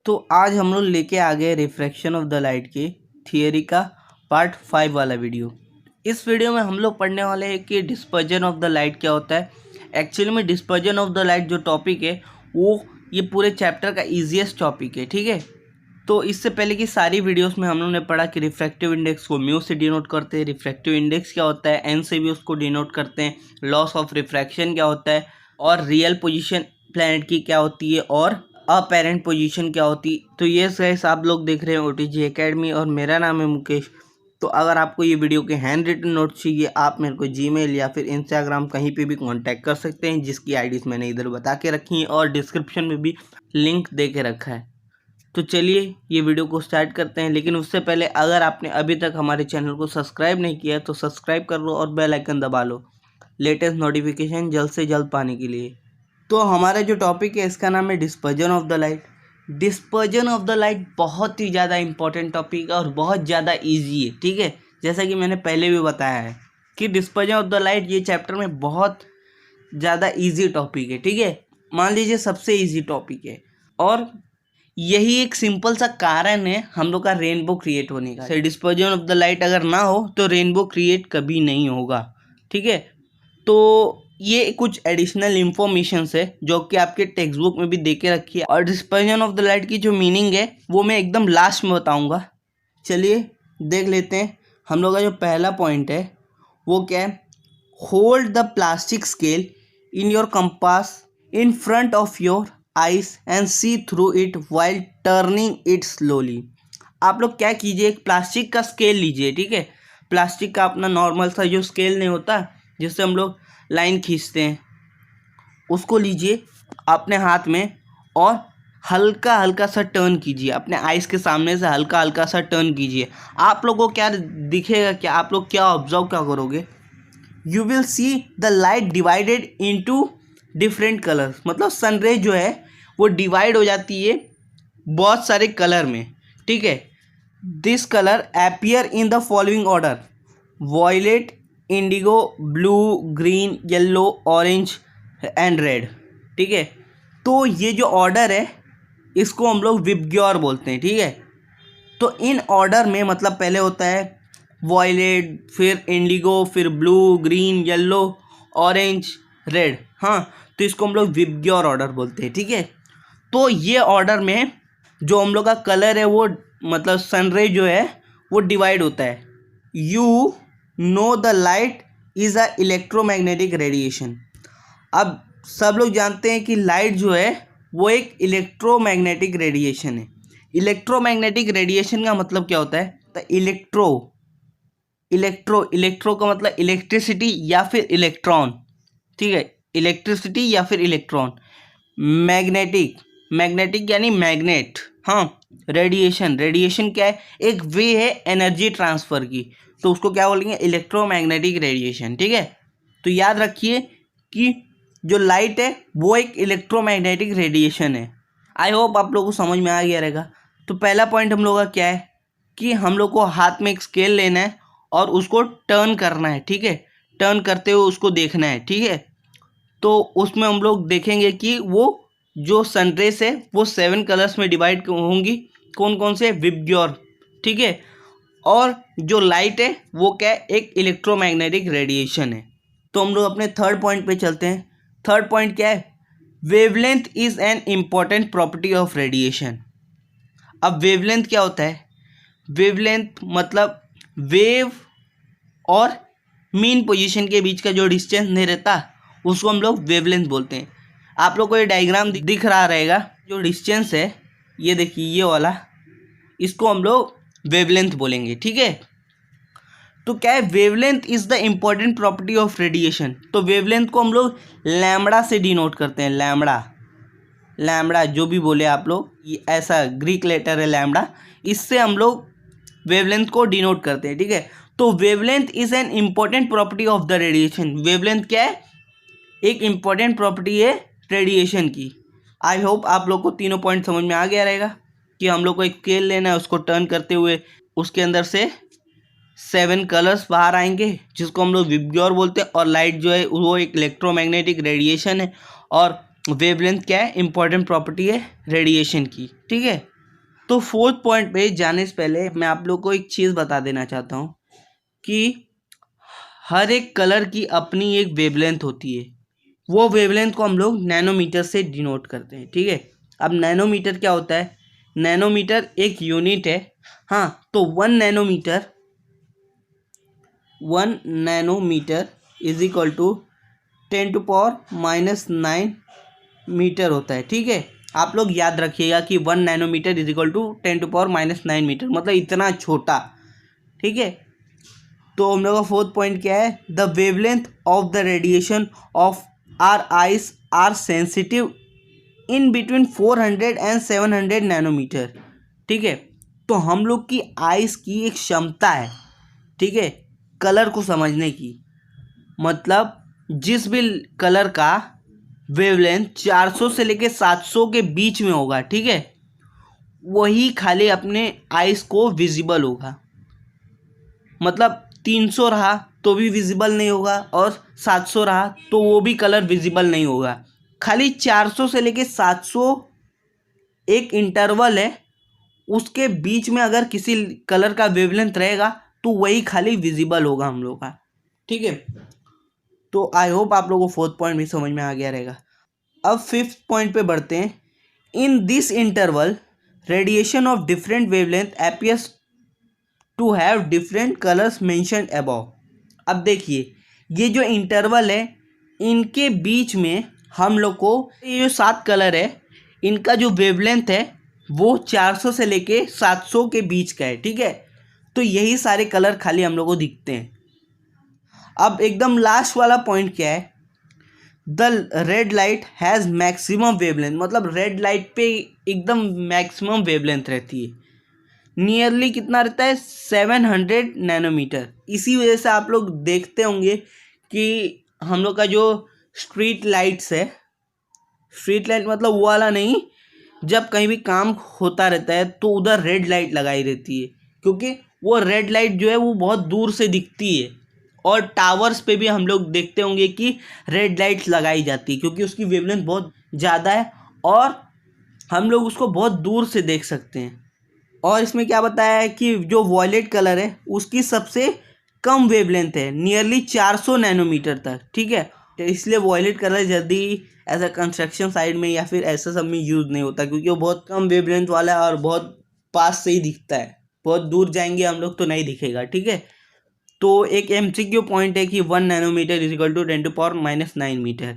तो आज हम लोग लेके आ गए रिफ्रैक्शन ऑफ द लाइट की थियरी का पार्ट 5 वाला वीडियो। इस वीडियो में हम लोग पढ़ने वाले हैं कि डिस्पर्जन ऑफ द लाइट क्या होता है। एक्चुअली में डिस्पर्जन ऑफ द लाइट जो टॉपिक है वो ये पूरे चैप्टर का ईजीएस्ट टॉपिक है, ठीक है। तो इससे पहले की सारी वीडियोस में हम लोगों ने पढ़ा कि रिफ्रैक्टिव इंडेक्स को म्यू से डिनोट करते हैं, रिफ्रैक्टिव इंडेक्स क्या होता है, एन से भी उसको डिनोट करते हैं, लॉस ऑफ रिफ्रैक्शन क्या होता है, और रियल पोजीशन प्लैनेट की क्या होती है, और अपेरेंट पोजीशन क्या होती है। तो ये गाइस आप लोग देख रहे हैं ओटीजी एकेडमी और मेरा नाम है मुकेश। तो अगर आपको ये वीडियो के हैंड रिटन नोट्स चाहिए आप मेरे को जीमेल या फिर इंस्टाग्राम कहीं पे भी कांटेक्ट कर सकते हैं, जिसकी आईडीज मैंने इधर बता के रखी हैं और डिस्क्रिप्शन में भी लिंक दे के रखा है। तो चलिए ये वीडियो को स्टार्ट करते हैं, लेकिन उससे पहले अगर आपने अभी तक हमारे चैनल को सब्सक्राइब नहीं किया तो सब्सक्राइब कर लो और बेल आइकन दबा लो लेटेस्ट नोटिफिकेशन जल्द से जल्द पाने के लिए। तो हमारा जो टॉपिक है इसका नाम है dispersion of the light. Dispersion of the light बहुत ही ज़्यादा इंपॉर्टेंट टॉपिक है और बहुत ज़्यादा ईजी है, ठीक है। जैसा कि मैंने पहले भी बताया है कि डिस्पर्जन ऑफ द लाइट ये चैप्टर में बहुत ज़्यादा ईजी टॉपिक है, ठीक है। मान लीजिए सबसे ईजी टॉपिक है और यही एक सिंपल सा कारण है हम लोग का रेनबो क्रिएट होने का। डिस्पर्जन ऑफ द लाइट अगर ना हो तो रेनबो क्रिएट कभी नहीं होगा, ठीक है। तो ये कुछ एडिशनल इंफॉर्मेशन है जो कि आपके टेक्स्ट बुक में भी दे के रखी है, और डिस्पर्जन ऑफ द लाइट की जो मीनिंग है वो मैं एकदम लास्ट में बताऊंगा। चलिए देख लेते हैं। हम लोग का जो पहला पॉइंट है वो क्या है, hold the plastic scale in your compass in front of your eyes and see through it while turning it slowly. आप लोग क्या कीजिए, एक प्लास्टिक का स्केल लीजिए, ठीक है। प्लास्टिक का अपना नॉर्मल सा जो स्केल नहीं होता जिससे हम लोग लाइन खींचते हैं, उसको लीजिए अपने हाथ में और हल्का हल्का सा टर्न कीजिए, अपने आइस के सामने से हल्का हल्का सा टर्न कीजिए। आप लोगों को क्या दिखेगा, क्या आप लोग क्या ऑब्जर्व क्या करोगे, you will see the light divided into different colours. मतलब सनरेज जो है वो डिवाइड हो जाती है बहुत सारे कलर में, ठीक है। This colour appear in the following order, violet, indigo, blue, green, yellow, orange and red, ठीक है। तो ये जो ऑर्डर है इसको हम लोग विबग्योर बोलते हैं, ठीक है। तो इन ऑर्डर में मतलब पहले होता है वॉयलेट, फिर इंडिगो, फिर blue, green, yellow, orange, red, हाँ। तो इसको हम लोग विबग्योर ऑर्डर बोलते हैं, ठीक है। तो ये ऑर्डर में जो हम लोग का कलर है वो मतलब सनरे जो है वो डिवाइड होता है। You know the light is a electromagnetic radiation. अब सब लोग जानते हैं कि लाइट जो है वो एक इलेक्ट्रोमैग्नेटिक रेडिएशन है। इलेक्ट्रोमैग्नेटिक रेडिएशन का मतलब क्या होता है, तो इलेक्ट्रो का मतलब इलेक्ट्रिसिटी या फिर इलेक्ट्रॉन, ठीक है। इलेक्ट्रिसिटी या फिर इलेक्ट्रॉन। मैग्नेटिक यानी मैग्नेट, हाँ। रेडिएशन क्या है, एक वे है एनर्जी ट्रांसफ़र की, तो उसको क्या बोलेंगे, इलेक्ट्रोमैग्नेटिक रेडिएशन, ठीक है। तो याद रखिए कि जो लाइट है वो एक इलेक्ट्रोमैग्नेटिक रेडिएशन है। आई होप आप लोगों को समझ में आ गया रहेगा। तो पहला पॉइंट हम लोग का क्या है कि हम लोग को हाथ में एक स्केल लेना है और उसको टर्न करना है, ठीक है। टर्न करते हुए उसको देखना है, ठीक है। तो उसमें हम लोग देखेंगे कि वो जो सनरेज है वो 7 कलर्स में डिवाइड होंगी। कौन कौन से, विबग्योर, ठीक है। और जो लाइट है वो क्या है, एक इलेक्ट्रोमैग्नेटिक रेडिएशन है। तो हम लोग अपने थर्ड पॉइंट पे चलते हैं। थर्ड पॉइंट क्या है, wavelength is an important property of radiation. अब वेवलेंथ क्या होता है, वेवलेंथ मतलब वेव और मीन पोजीशन के बीच का जो डिस्टेंस नहीं रहता उसको हम लोग वेवलेंथ बोलते हैं। आप लोग को ये डायग्राम दिख रहा रहेगा, जो डिस्टेंस है ये देखिए ये वाला, इसको हम लोग वेवलेंथ बोलेंगे, ठीक है। तो क्या है, wavelength is the important property of radiation. तो वेवलेंथ को हम लोग लैम्बडा से डिनोट करते हैं, लैम्बडा जो भी बोले आप लोग, ये ऐसा ग्रीक लेटर है लैम्बडा, इससे हम लोग वेवलेंथ को डिनोट करते हैं, ठीक है। तो wavelength is an important property of the radiation. Wavelength क्या है, एक इम्पॉर्टेंट प्रॉपर्टी है रेडिएशन की। आई होप आप लोग को तीनों पॉइंट समझ में आ गया रहेगा कि हम लोग को एक स्केल लेना है, उसको टर्न करते हुए उसके अंदर से 7 कलर्स बाहर आएंगे जिसको हम लोग विबग्योर बोलते हैं, और लाइट जो है वो एक इलेक्ट्रोमैग्नेटिक रेडिएशन है, और वेवलेंथ क्या है, इंपॉर्टेंट प्रॉपर्टी है रेडिएशन की, ठीक है। तो फोर्थ पॉइंट पे जाने से पहले मैं आप लोग को एक चीज़ बता देना चाहता हूँ कि हर एक कलर की अपनी एक वेवलेंथ होती है। वो वेवलेंथ को हम लोग नैनोमीटर से डिनोट करते हैं, ठीक है। अब नैनोमीटर क्या होता है? नैनोमीटर एक यूनिट है। हाँ, तो 1 nanometre is equal to 10⁻⁹ metre होता है, ठीक है। आप लोग याद रखिएगा कि 1 nanometre is equal to 10⁻⁹ metre, मतलब इतना छोटा, ठीक है। तो हम लोग का फोर्थ पॉइंट क्या है? The wavelength of the radiation of our eyes are sensitive in between 400 and 700 nanometre, ठीक है। तो हम लोग की आइज की एक क्षमता है, ठीक है, कलर को समझने की। मतलब जिस भी कलर का वेवलेंथ 400 से लेके 700 के बीच में होगा, ठीक है, वही खाली अपने आइज को विजिबल होगा। मतलब 300 रहा तो भी विजिबल नहीं होगा और 700 रहा तो वो भी कलर विजिबल नहीं होगा। खाली 400 से लेके 700 एक इंटरवल है, उसके बीच में अगर किसी कलर का वेवलेंथ रहेगा तो वही खाली विजिबल होगा हम लोग का, ठीक है। तो आई होप आप लोगों को फोर्थ पॉइंट भी समझ में आ गया रहेगा। अब फिफ्थ पॉइंट पे बढ़ते हैं। In this interval radiation of different wavelength appears to have different colours mentioned above. अब देखिए, ये जो इंटरवल है इनके बीच में हम लोग को ये जो 7 कलर है इनका जो वेवलेंथ है वो 400 से लेके 700 के बीच का है, ठीक है। तो यही सारे कलर खाली हम लोग को दिखते हैं। अब एकदम लास्ट वाला पॉइंट क्या है? The red light has maximum wavelength, मतलब रेड लाइट पे एकदम मैक्सिमम वेवलेंथ रहती है। नियरली कितना रहता है? 700 नैनोमीटर। इसी वजह से आप लोग देखते होंगे कि हम लोग का जो स्ट्रीट लाइट्स है, स्ट्रीट लाइट मतलब वो वाला नहीं, जब कहीं भी काम होता रहता है तो उधर रेड लाइट लगाई रहती है, क्योंकि वो रेड लाइट जो है वो बहुत दूर से दिखती है। और टावर्स पे भी हम लोग देखते होंगे कि रेड लाइट लगाई जाती है, क्योंकि उसकी वेवलेंथ बहुत ज़्यादा है और हम लोग उसको बहुत दूर से देख सकते हैं। और इसमें क्या बताया है कि जो वॉयलेट कलर है उसकी सबसे कम वेवलेंथ है, नियरली 400 नैनोमीटर तक, ठीक है। तो इसलिए वॉयलेट कलर जल्दी ऐसा कंस्ट्रक्शन साइड में या फिर ऐसा सब में यूज़ नहीं होता, क्योंकि वो बहुत कम वेवलेंथ वाला है और बहुत पास से ही दिखता है। बहुत दूर जाएंगे हम लोग तो नहीं दिखेगा, ठीक है। तो एक MCQ पॉइंट है कि 1 nanometre is equal to 10⁻⁹ metre.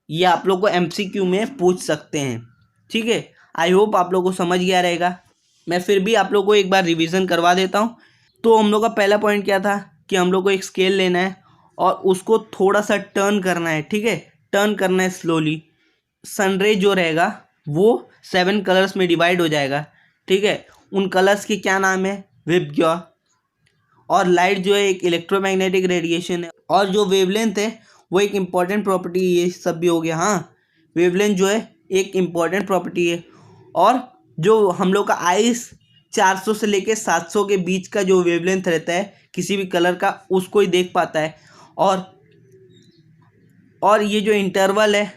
ये आप लोग को MCQ में पूछ सकते हैं, ठीक है। आई होप आप लोग को समझ गया रहेगा। मैं फिर भी आप लोग को एक बार रिवीजन करवा देता हूँ। तो हम लोग का पहला पॉइंट क्या था कि हम लोग को एक स्केल लेना है और उसको थोड़ा सा टर्न करना है, ठीक है। टर्न करना है स्लोली। सनरे जो रहेगा वो 7 कलर्स में डिवाइड हो जाएगा, ठीक है। उन कलर्स के क्या नाम है? विबग्योर। और लाइट जो है एक इलेक्ट्रोमैग्नेटिक रेडिएशन है। और जो वेवलेंथ है वो एक इम्पॉर्टेंट प्रॉपर्टी, ये सब भी हो गया। हाँ, वेवलेंथ जो है एक इम्पॉर्टेंट प्रॉपर्टी है। और जो हम लोग का आइस 400 से लेके 700 के बीच का जो वेवलेंथ रहता है किसी भी कलर का, उसको ही देख पाता है। और ये जो इंटरवल है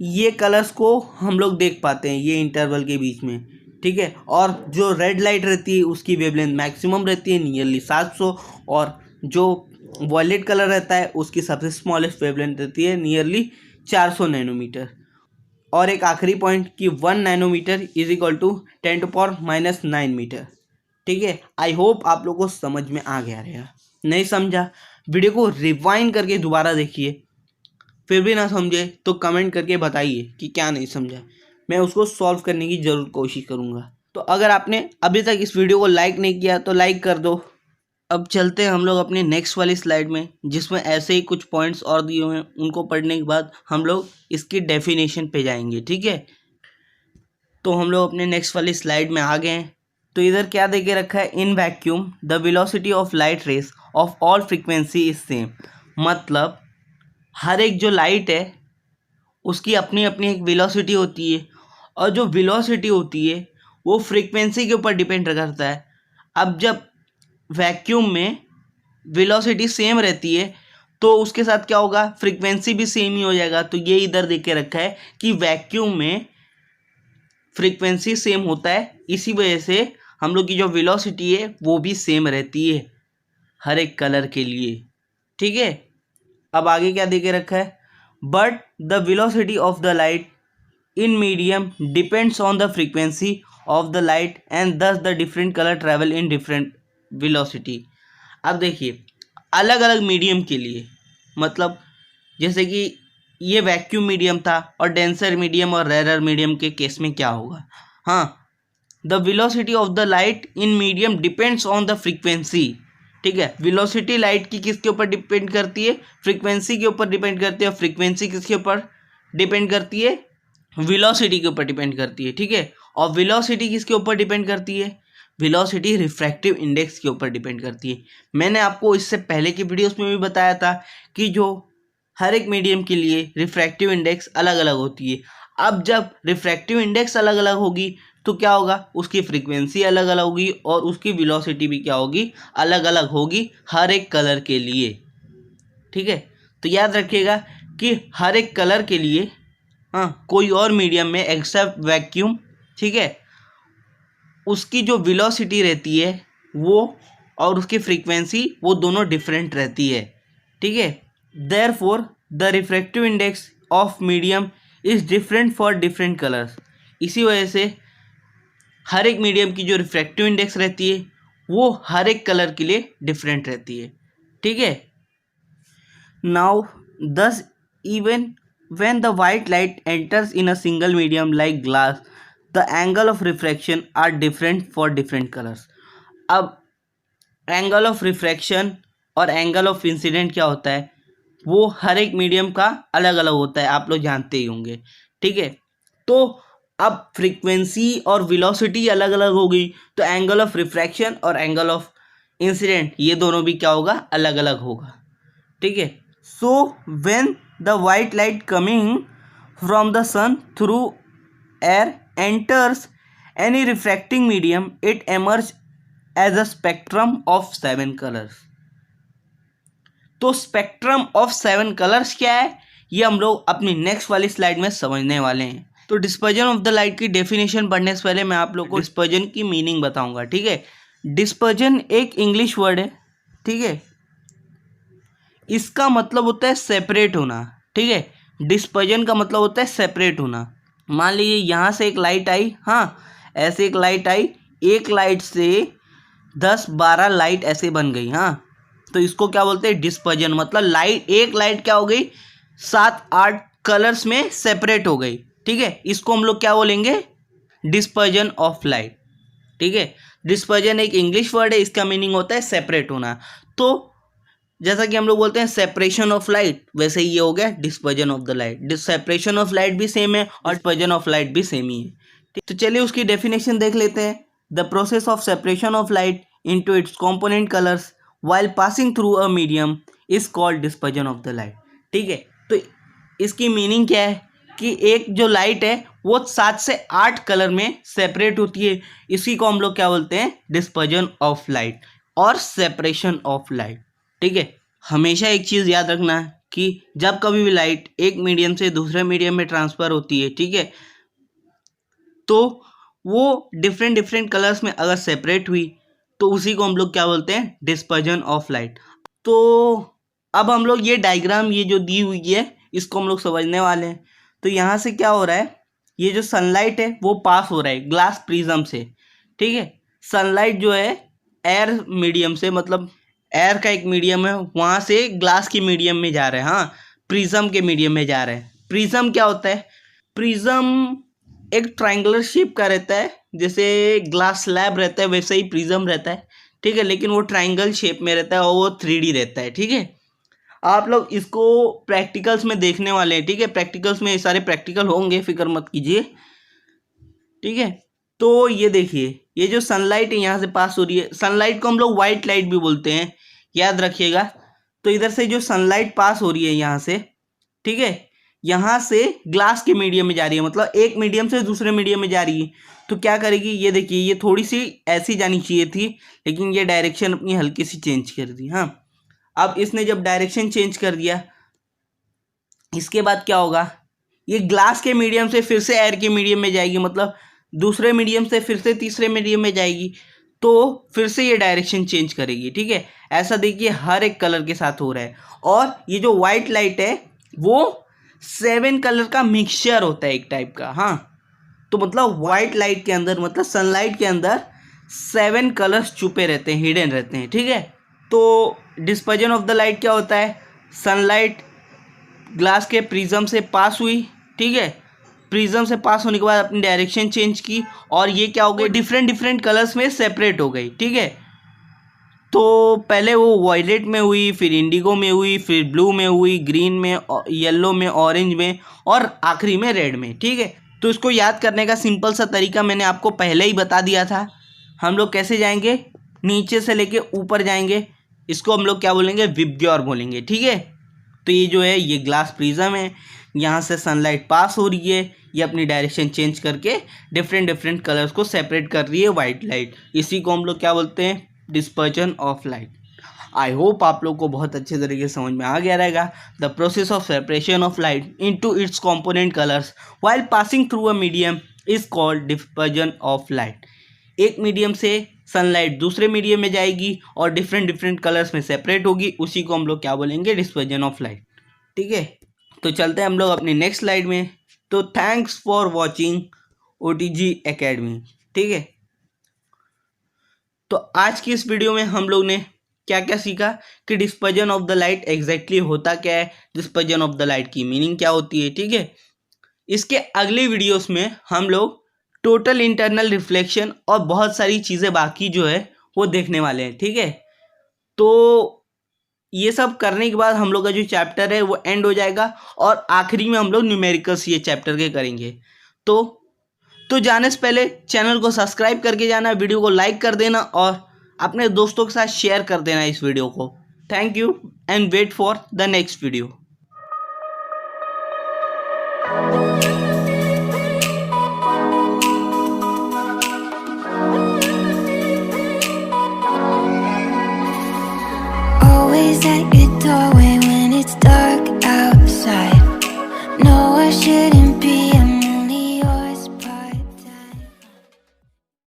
ये कलर्स को हम लोग देख पाते हैं ये इंटरवल के बीच में, ठीक है। और जो रेड लाइट रहती है उसकी वेवलेंथ मैक्सिमम रहती है, नियरली 700। और जो वॉयलेट कलर रहता है उसकी सबसे स्मॉलेस्ट वेवलेंथ रहती है, नियरली 400 नैनोमीटर। और एक आखिरी पॉइंट कि 1 nanometre is equal to 10⁻⁹ metre, ठीक है। आई होप आप लोग को समझ में आ गया रहेगा। नहीं समझा, वीडियो को रिवाइंड करके दोबारा देखिए। फिर भी ना समझे तो कमेंट करके बताइए कि क्या नहीं समझा, मैं उसको सॉल्व करने की ज़रूर कोशिश करूँगा। तो अगर आपने अभी तक इस वीडियो को लाइक नहीं किया तो लाइक कर दो। अब चलते हैं हम लोग अपने नेक्स्ट वाली स्लाइड में, जिसमें ऐसे ही कुछ पॉइंट्स और दिए हुए हैं। उनको पढ़ने के बाद हम लोग इसकी डेफिनेशन पे जाएंगे, ठीक है। तो हम लोग अपने नेक्स्ट वाली स्लाइड में आ गए हैं। तो इधर क्या दे के रखा है? In vacuum the velocity of light rays of all frequency is same. मतलब हर एक जो लाइट है उसकी अपनी अपनी एक वेलोसिटी होती है, और जो वेलोसिटी होती है वो फ्रीक्वेंसी के ऊपर डिपेंड करता है। अब जब वैक्यूम में वेलोसिटी सेम रहती है तो उसके साथ क्या होगा? फ्रीक्वेंसी भी सेम ही हो जाएगा। तो ये इधर देख के रखा है कि वैक्यूम में फ्रीक्वेंसी सेम होता है, इसी वजह से हम लोग की जो वेलोसिटी है वो भी सेम रहती है हर एक कलर के लिए। ठीक है, अब आगे क्या दे के रखा है, but the velocity of the light in medium depends on the frequency of the light and thus the different colour travel in different velocity. अब देखिए अलग अलग मीडियम के लिए, मतलब जैसे कि ये वैक्यूम मीडियम था और डेंसर मीडियम और रेरर मीडियम के केस में क्या होगा। हाँ, the velocity of the light in medium depends on the frequency. ठीक है, वेलोसिटी लाइट की किसके ऊपर डिपेंड करती है, फ्रीक्वेंसी के ऊपर डिपेंड करती है, और फ्रीक्वेंसी किसके ऊपर डिपेंड करती है, वेलोसिटी के ऊपर डिपेंड करती है। ठीक है, और वेलोसिटी किसके ऊपर डिपेंड करती है, वेलोसिटी रिफ्रैक्टिव इंडेक्स के ऊपर डिपेंड करती है। मैंने आपको इससे पहले की वीडियोस में भी बताया था कि जो हर एक मीडियम के लिए रिफ्रैक्टिव इंडेक्स अलग अलग होती है। अब जब रिफ्रैक्टिव इंडेक्स अलग अलग होगी तो क्या होगा, उसकी फ्रीक्वेंसी अलग अलग होगी और उसकी वेलोसिटी भी क्या होगी, अलग अलग होगी हर एक कलर के लिए। ठीक है, तो याद रखिएगा कि हर एक कलर के लिए कोई और मीडियम में एक्सेप्ट वैक्यूम, ठीक है, उसकी जो वेलोसिटी रहती है वो और उसकी फ्रीक्वेंसी वो दोनों डिफरेंट रहती है। ठीक है, therefore the refractive index of medium is different for different colours. इसी वजह से हर एक मीडियम की जो रिफ्रैक्टिव इंडेक्स रहती है वो हर एक कलर के लिए डिफरेंट रहती है। ठीक है, नाउ दस even when the white light enters in a single medium like glass, the angle of refraction are different for different colors. अब एंगल ऑफ रिफ्रैक्शन और एंगल ऑफ इंसिडेंट क्या होता है, वो हर एक मीडियम का अलग अलग होता है, आप लोग जानते ही होंगे। ठीक है, तो अब फ्रीक्वेंसी और वेलोसिटी अलग अलग हो गई तो एंगल ऑफ रिफ्रैक्शन और एंगल ऑफ इंसिडेंट ये दोनों भी क्या होगा, अलग अलग होगा। ठीक है, so when the white light coming from the sun through air enters any refracting medium it emerge as a spectrum of 7 colours. तो स्पेक्ट्रम ऑफ 7 कलर्स क्या है, ये हम लोग अपनी नेक्स्ट वाली स्लाइड में समझने वाले हैं। तो डिस्पर्जन ऑफ द लाइट की डेफिनेशन पढ़ने से पहले मैं आप लोग को डिस्पर्जन की मीनिंग बताऊंगा। ठीक है, डिस्पर्जन एक इंग्लिश वर्ड है। ठीक है, इसका मतलब होता है सेपरेट होना। ठीक है, डिस्पर्जन का मतलब होता है सेपरेट होना। मान लीजिए यहाँ से एक लाइट आई, हाँ ऐसे एक लाइट आई, एक लाइट से 10-12 लाइट ऐसे बन गई। हाँ, तो इसको क्या बोलते हैं, डिस्पर्जन। मतलब लाइट, एक लाइट क्या हो गई, 7-8 कलर्स में सेपरेट हो गई। ठीक है, इसको हम लोग क्या बोलेंगे, डिस्पर्जन ऑफ लाइट। ठीक है, डिस्पर्जन एक इंग्लिश वर्ड है, इसका मीनिंग होता है सेपरेट होना। तो जैसा कि हम लोग बोलते हैं सेपरेशन ऑफ लाइट, वैसे ही ये हो गया dispersion of the light. Separation of light भी सेम है और डिस्पर्जन ऑफ लाइट भी सेम ही है। तो चलिए उसकी डेफिनेशन देख लेते हैं। The process of separation of light into its component colours while passing through a medium is called dispersion of the light. ठीक है, तो इसकी मीनिंग क्या है कि एक जो लाइट है वो 7 से 8 कलर में सेपरेट होती है, इसी को हम लोग क्या बोलते हैं, डिस्पर्जन ऑफ लाइट और सेपरेशन ऑफ लाइट। ठीक है, हमेशा एक चीज़ याद रखना है कि जब कभी भी लाइट एक मीडियम से दूसरे मीडियम में ट्रांसफ़र होती है, ठीक है, तो वो डिफरेंट डिफरेंट कलर्स में अगर सेपरेट हुई तो उसी को हम लोग क्या बोलते हैं, डिस्पर्जन ऑफ लाइट। तो अब हम लोग ये डायग्राम, ये जो दी हुई है, इसको हम लोग समझने वाले हैं। तो यहाँ से क्या हो रहा है, ये जो सनलाइट है वो पास हो रहा है ग्लास प्रिज्म से। ठीक है, सनलाइट जो है एयर मीडियम से, मतलब एयर का एक मीडियम है, वहाँ से ग्लास की मीडियम में जा रहा है। हाँ, प्रिज्म के मीडियम में जा रहा है। प्रिज्म क्या होता है, प्रिज्म एक ट्रायंगुलर शेप का रहता है, जैसे ग्लास स्लैब रहता है वैसे ही प्रिज्म रहता है। ठीक है, लेकिन वो ट्रायंगल शेप में रहता है और वो 3D रहता है। ठीक है, आप लोग इसको प्रैक्टिकल्स में देखने वाले हैं। ठीक है, प्रैक्टिकल्स में सारे प्रैक्टिकल होंगे, फिक्र मत कीजिए। ठीक है, तो ये देखिए, ये जो सनलाइट है यहाँ से पास हो रही है, सनलाइट को हम लोग वाइट लाइट भी बोलते हैं, याद रखिएगा। तो इधर से जो सनलाइट पास हो रही है यहाँ से, ठीक है, यहाँ से ग्लास के मीडियम में जा रही है, मतलब एक मीडियम से दूसरे मीडियम में जा रही है। तो क्या करेगी, ये देखिए, ये थोड़ी सी ऐसी जानी चाहिए थी, लेकिन ये डायरेक्शन अपनी हल्की सी चेंज कर दी। हाँ, अब इसने जब डायरेक्शन चेंज कर दिया, इसके बाद क्या होगा, ये ग्लास के मीडियम से फिर से एयर के मीडियम में जाएगी, मतलब दूसरे मीडियम से फिर से तीसरे मीडियम में जाएगी तो फिर से ये डायरेक्शन चेंज करेगी, ठीक है। ऐसा देखिए हर एक कलर के साथ हो रहा है। और ये जो वाइट लाइट है वो 7 कलर का मिक्सचर होता है एक टाइप का, हाँ। तो मतलब वाइट लाइट के अंदर, मतलब सनलाइट के अंदर 7 कलर्स छुपे रहते हैं, हिडन रहते हैं, ठीक है। तो डिस्पर्जन ऑफ द लाइट क्या होता है, सनलाइट ग्लास के प्रिज्म से पास हुई, ठीक है। प्रिज्म से पास होने के बाद अपनी डायरेक्शन चेंज की और ये क्या हो गई, डिफरेंट डिफरेंट कलर्स में सेपरेट हो गई, ठीक है। तो पहले वो वॉयलेट में हुई, फिर इंडिगो में हुई, फिर ब्लू में हुई, ग्रीन में, येलो में, ऑरेंज में और आखिरी में रेड में, ठीक है। तो इसको याद करने का सिंपल सा तरीका मैंने आपको पहले ही बता दिया था। हम लोग कैसे जाएंगे, नीचे से लेके ऊपर जाएंगे, इसको हम लोग क्या बोलेंगे, विबग्योर बोलेंगे, ठीक है। तो ये जो है ये ग्लास प्रिज्म है, यहाँ से सनलाइट पास हो रही है, ये अपनी डायरेक्शन चेंज करके डिफरेंट डिफरेंट कलर्स को सेपरेट कर रही है वाइट लाइट। इसी को हम लोग क्या बोलते हैं, dispersion of light. I hope आप लोग को बहुत अच्छे तरीके से समझ में आ गया रहेगा। The process of separation of light into its component colours while passing through a medium is called dispersion of light. एक मीडियम से सनलाइट दूसरे मीडियम में जाएगी और डिफरेंट डिफरेंट कलर्स में सेपरेट होगी, उसी को हम लोग क्या बोलेंगे, डिस्पर्जन ऑफ लाइट, ठीक है। तो चलते हैं हम लोग अपनी नेक्स्ट स्लाइड में। तो thanks for watching OTG academy, ठीक है। तो आज की इस वीडियो में हम लोग ने क्या क्या सीखा कि dispersion of the light exactly होता क्या है, डिस्पर्जन ऑफ द लाइट की मीनिंग क्या होती है, ठीक है। इसके अगले वीडियोस में हम लोग टोटल इंटरनल रिफ्लेक्शन और बहुत सारी चीज़ें बाकी जो है वो देखने वाले हैं, ठीक है। तो ये सब करने के बाद हम लोग का जो चैप्टर है वो एंड हो जाएगा और आखिरी में हम लोग न्यूमेरिकल्स ये चैप्टर के करेंगे। तो जाने से पहले चैनल को सब्सक्राइब करके जाना, वीडियो को लाइक कर देना और अपने दोस्तों के साथ शेयर कर देना इस वीडियो को। Thank you and wait for the next video.